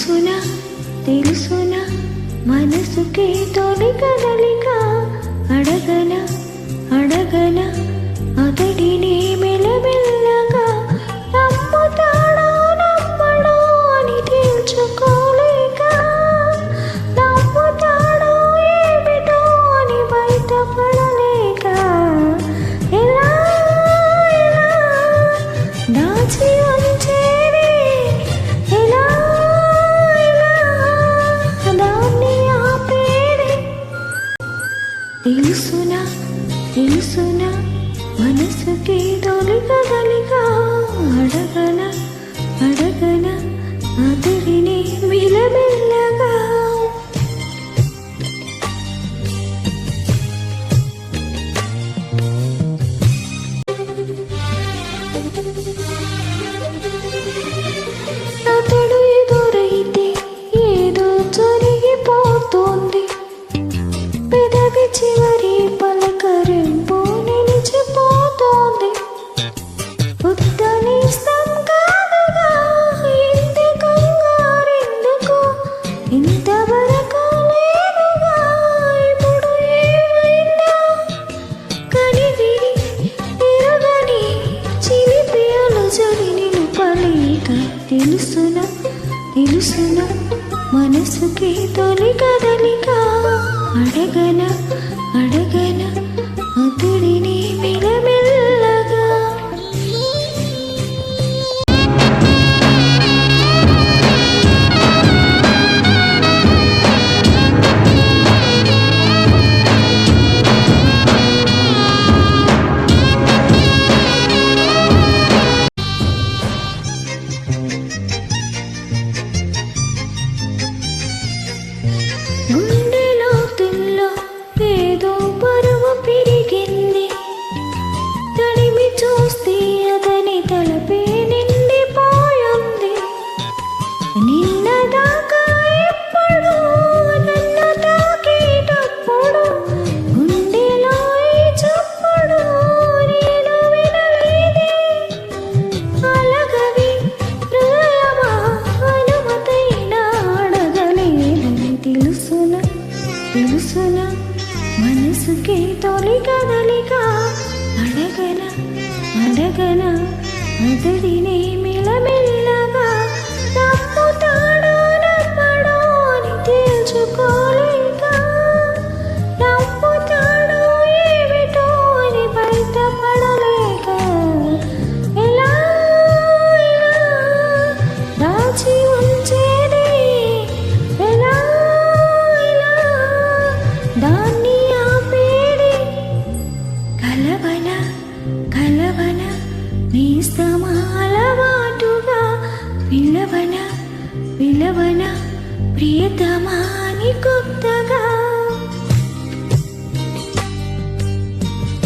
తెలుసునా తెలుసునా మనసుకి తొలి కదలిక అడగన అడగన అతడిని మెల్లమెల్లగా నమ్ముతాడో నమ్మడో అని తేల్చుకోలేక నమ్ముతాడో ఏమిటో అని బయటపడలేక ఎలా ఎలా దాచి ఉంచేది ఎలా ఎలా దాన్ని ఆపేది తెలుసునా తెలుసునా మనసుకి తొలి కదలిక అడగన అడగన అతడిని మెల్లమెల్లగా అతడు ఎదురైతే ఏదో జరిగిపోతుంది పెదవి చివరి పలకరింపు నిలిచిపోతోంది ఉత్తనిస్తాం కాదుగా ఇంత కంగారెందుకు ఇంతవరకు లేదుగా ఇప్పుడు ఏమైందా కనివిని ఎరుగని చిలిపి అలజడి నిలుపలేక తెలుసునా తెలుసునా మనసుకి తొలి కదలిక అడగన అడగన అతడిని మెల్లమెల్లగా గుండెలో తుల్లో ఏదో బరువు పెరిగింది తడిమి చూస్తే అతని తలపే నిండిపోయింది నిన్నదాకా ఎప్పుడు నన్ను తాకేటప్పుడు గుండెలో ఈ చప్పుడు నేను వినలేదే అలగవి హృదయమా అనుమతైనా అడగలేదని తెలుసునా తెలుసునా మనసుకి తొలి కదలిక అడగన అడగన అతడిని మెల్లమెల్లగా నమ్ముతాడో నమ్మడో అని తేల్చుకోలేక నమ్ముతాడో ఏమిటో అని బయటపడలేక ఎలా ఎలా దాచి ఉంచేది ఎలా ఎలా దాన్ని ఆపేది కలవన కలవన నేస్తమాలవాటుగా పిలవన పిలవన ప్రియతమాని కొత్తగా